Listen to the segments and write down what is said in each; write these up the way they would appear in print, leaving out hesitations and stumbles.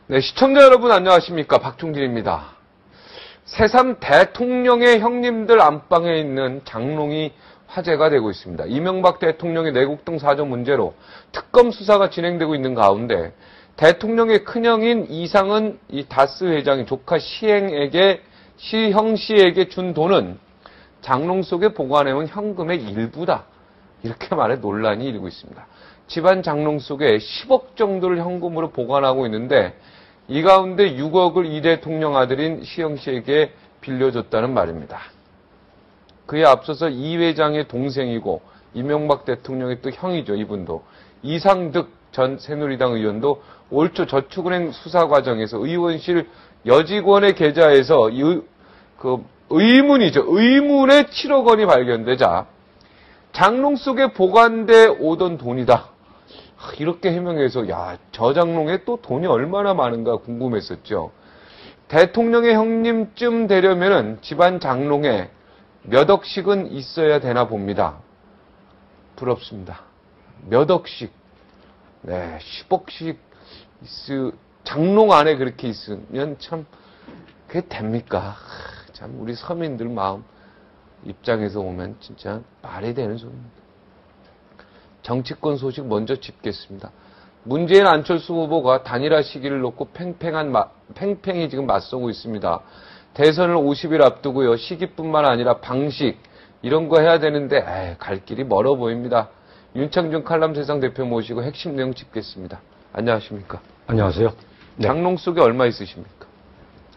네, 시청자 여러분 안녕하십니까? 박종진입니다. 새삼 대통령의 형님들 안방에 있는 장롱이 화제가 되고 있습니다. 이명박 대통령의 내국 등 사정 문제로 특검 수사가 진행되고 있는 가운데 대통령의 큰형인 이상은 이 다스 회장이 조카 시형 씨에게 준 돈은 장롱 속에 보관해온 현금의 일부다. 이렇게 말해 논란이 일고 있습니다. 집안 장롱 속에 10억 정도를 현금으로 보관하고 있는데 이 가운데 6억을 이 대통령 아들인 시형 씨에게 빌려줬다는 말입니다. 그에 앞서서 이 회장의 동생이고 이명박 대통령의 또 형이죠. 이분도 이상득 전 새누리당 의원도 올 초 저축은행 수사 과정에서 의원실 여직원의 계좌에서 의문에 7억 원이 발견되자 장롱 속에 보관돼 오던 돈이다. 이렇게 해명해서 저 장롱에 또 돈이 얼마나 많은가 궁금했었죠. 대통령의 형님쯤 되려면은 집안 장롱에 몇 억씩은 있어야 되나 봅니다. 부럽습니다. 몇 억씩. 네, 10억씩 장롱 안에 그렇게 있으면 참 그게 됩니까? 참 우리 서민들 마음 입장에서 오면 진짜 말이 되는 소리입니다. 정치권 소식 먼저 짚겠습니다. 문재인 안철수 후보가 단일화 시기를 놓고 팽팽히 지금 맞서고 있습니다. 대선을 50일 앞두고요. 시기뿐만 아니라 방식 이런 거 해야 되는데 갈 길이 멀어 보입니다. 윤창중 칼럼세상 대표 모시고 핵심 내용 짚겠습니다. 안녕하십니까? 안녕하세요. 네. 장롱 속에 얼마 있으십니까?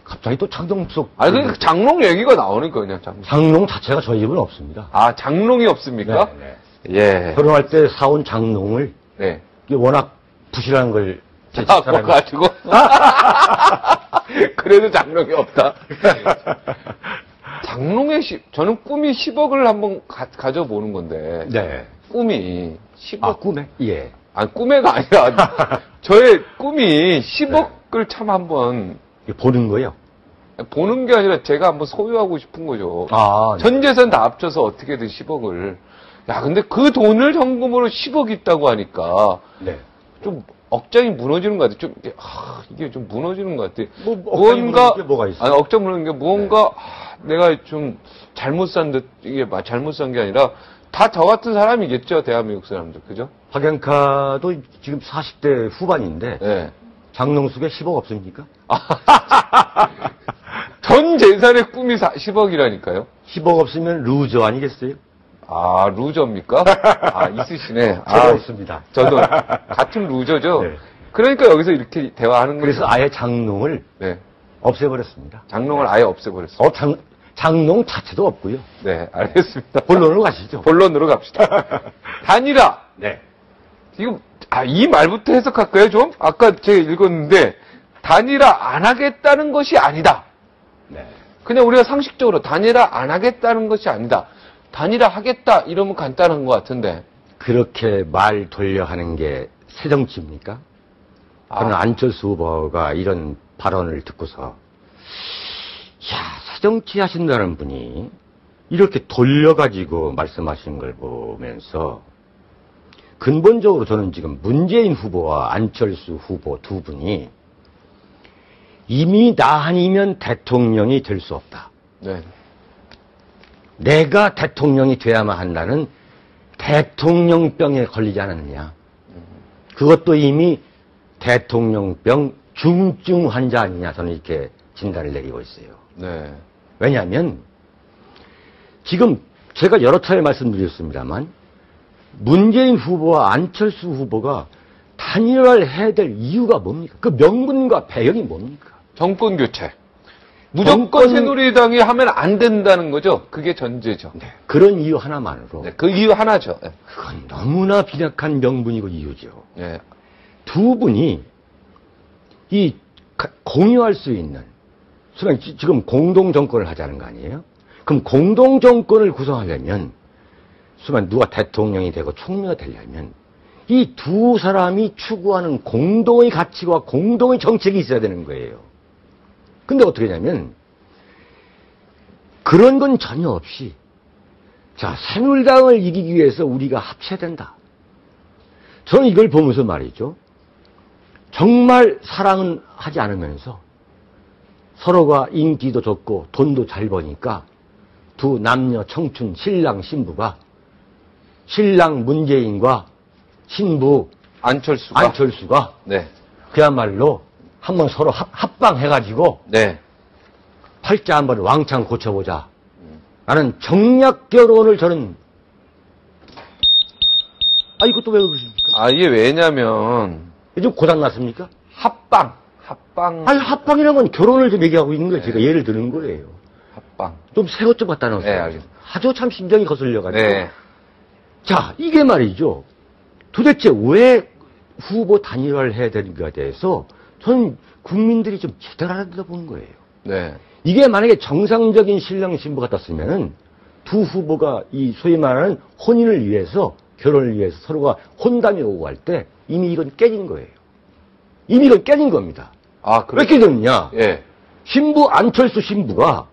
갑자기 또 장롱 속. 그 장롱 얘기가 나오니까 그냥 장롱 자체가 저희 집은 없습니다. 아, 장롱이 없습니까? 네. 예. 결혼할 때 사온 장롱을 네. 이게 워낙 부실한 걸 가지고 그래도 장롱이 없다. 장롱에 저는 꿈이 10억을 한번 가져보는 건데. 네. 꿈이 10억. 아, 꿈에? 예. 아니, 꿈에가 아니라 저의 꿈이 10억을 참 한번 보는 거예요. 보는 게 아니라 제가 한번 소유하고 싶은 거죠. 아, 네. 전 재산 다 합쳐서 어떻게든 10억을. 근데 그 돈을 현금으로 10억 있다고 하니까 네. 좀 억장이 무너지는 것 같아요. 이게 좀 무너지는 것 같아요. 무언가 뭐가 있어요? 아니, 억장 무너지는 게 무언가 내가 좀 잘못 산 듯 이게 잘못 산 게 아니라 다 저 같은 사람이겠죠. 대한민국 사람들. 그죠? 박연카도 지금 40대 후반인데 네. 장롱 속에 10억 없습니까? 전 재산의 꿈이 10억이라니까요. 10억 없으면 루저 아니겠어요? 아, 루저입니까? 있으시네. 제가 없습니다. 저도 같은 루저죠. 네. 그러니까 여기서 이렇게 대화하는 거죠. 그래서 아예 장롱을 네. 없애버렸습니다. 장롱을 아예 없애버렸어요. 장롱 자체도 없고요. 네, 알겠습니다. 본론으로 가시죠. 본론으로 갑시다. 단일화. 네. 지금 이 말부터 해석할까요, 좀? 아까 제가 읽었는데 단일화 안 하겠다는 것이 아니다. 네. 그냥 우리가 상식적으로 단일화 안 하겠다는 것이 아니다. 단일화 하겠다 이러면 간단한 것 같은데. 그렇게 말 돌려 하는 게 새정치입니까? 저는 안철수 후보가 이런 발언을 듣고서 새정치 하신다는 분이 이렇게 돌려가지고 말씀하시는 걸 보면서 근본적으로 저는 지금 문재인 후보와 안철수 후보 두 분이 이미 나 아니면 대통령이 될 수 없다. 네. 내가 대통령이 돼야만 한다는 대통령병에 걸리지 않았느냐. 그것도 이미 대통령병 중증 환자 아니냐. 저는 이렇게 진단을 내리고 있어요. 네. 왜냐하면 지금 제가 여러 차례 말씀드렸습니다만 문재인 후보와 안철수 후보가 단일화를 해야 될 이유가 뭡니까? 그 명분과 배경이 뭡니까? 정권 교체. 무조건 새누리당이 하면 안 된다는 거죠. 그게 전제죠. 네, 그런 이유 하나만으로. 네, 그 이유 하나죠. 네. 그건 너무나 빈약한 명분이고 이유죠. 네. 두 분이 공유할 수 있는, 지금 공동정권을 하자는 거 아니에요? 그럼 공동정권을 구성하려면, 누가 대통령이 되고 총리가 되려면, 이 두 사람이 추구하는 공동의 가치와 공동의 정책이 있어야 되는 거예요. 근데 어떻게 하냐면 그런 건 전혀 없이 새누리당을 이기기 위해서 우리가 합쳐야 된다. 저는 이걸 보면서 말이죠. 정말 사랑은 하지 않으면서 서로가 인기도 좋고 돈도 잘 버니까 두 남녀 청춘 신랑 신부가 신랑 문재인과 신부 안철수가 네. 그야말로 한번 서로 합방해가지고 네. 팔자 한번 왕창 고쳐보자. 라는 정략 결혼을 저는 이것도 왜 그러십니까? 이게 왜냐면 요즘 고장났습니까? 합방. 합방이라는 건 결혼을 좀 얘기하고 있는 거예요. 제가 예를 드는 거예요. 합방. 좀 새 것 좀 갖다 놓으세요. 네, 알겠습니다. 아주 참 심정이 거슬려가지고. 네. 자, 이게 말이죠. 도대체 왜 후보 단일화를 해야 되는가에 대해서 저는 국민들이 좀 제대로 알아보는 거예요. 네. 이게 만약에 정상적인 신랑 신부 같았으면은 두 후보가 이 소위 말하는 혼인을 위해서 결혼을 위해서 서로가 혼담이 오고 할 때 이미 이건 깨진 거예요. 이미 이건 깨진 겁니다. 왜 깨졌느냐? 예. 신부 안철수 신부가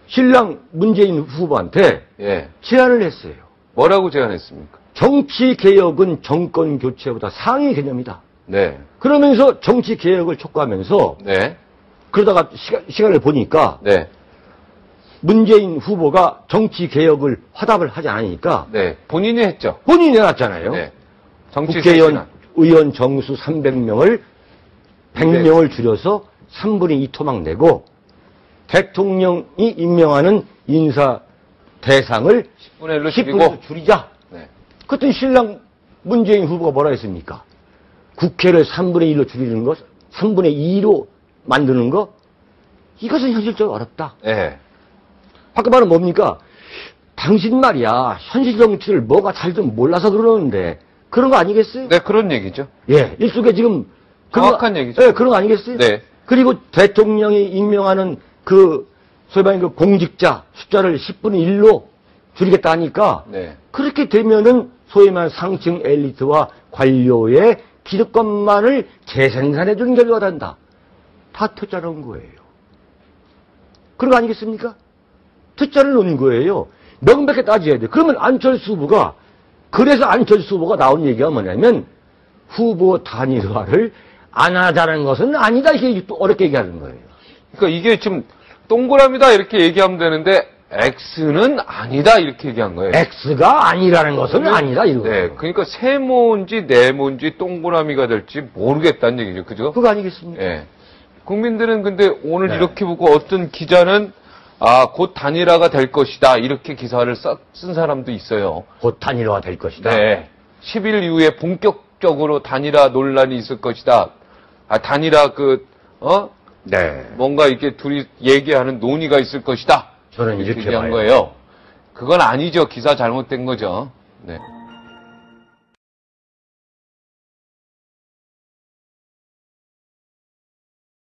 신랑 문재인 후보한테 예. 제안을 했어요. 뭐라고 제안했습니까? 정치 개혁은 정권 교체보다 상위 개념이다. 네. 그러면서 정치 개혁을 촉구하면서 네. 그러다가 시간을 보니까 네. 문재인 후보가 정치 개혁을 화답을 하지 않으니까 네. 본인이 했죠. 본인이 내놨잖아요. 네. 정치 국회의원 의원 정수 300명을 100명을 줄여서 3분의 2 토막 내고 대통령이 임명하는 인사 대상을 10분의 1로 10분의 줄이자. 네. 그랬더니 신랑 문재인 후보가 뭐라 했습니까? 국회를 3분의 1로 줄이는 것, 3분의 2로 만드는 것, 이것은 현실적으로 어렵다. 네. 아까 말은 뭡니까? 당신 말이야, 현실 정치를 뭐가 잘 좀 몰라서 그러는데, 그런 거 아니겠어요? 네, 그런 얘기죠. 예, 일속에 지금. 정확한 얘기죠. 예, 그런 거 아니겠어요? 네. 그리고 대통령이 임명하는 소위 말하는 그 공직자 숫자를 10분의 1로 줄이겠다 하니까, 네. 그렇게 되면은 소위 말하는 상층 엘리트와 관료의 기득권만을 재생산해 주는 결과가 된다. 다 퇴짜 놓은 거예요. 그런 거 아니겠습니까? 퇴짜를 놓은 거예요. 명백히 따져야 돼. 그러면 안철수 후보가, 그래서 안철수 후보가 나온 얘기가 뭐냐면, 후보 단일화를 안 하자는 것은 아니다. 이렇게 또 어렵게 얘기하는 거예요. 그러니까 이게 지금 동그라미다 이렇게 얘기하면 되는데, X는 아니다 이렇게 얘기한 거예요. X가 아니라는 것은 아니다. 이러고. 네. 그러니까 세모인지 네모인지 동그라미가 될지 모르겠다는 얘기죠. 그죠? 그거 아니겠습니까? 예. 국민들은 근데 오늘 네. 이렇게 보고 어떤 기자는 곧 단일화가 될 것이다. 이렇게 기사를 쓴 사람도 있어요. 곧 단일화가 될 것이다. 네. 10일 이후에 본격적으로 단일화 논란이 있을 것이다. 단일화 네. 뭔가 이렇게 둘이 얘기하는 논의가 있을 것이다. 저는 이렇게 얘기한 봐요. 거예요. 그건 아니죠. 기사 잘못된 거죠. 네.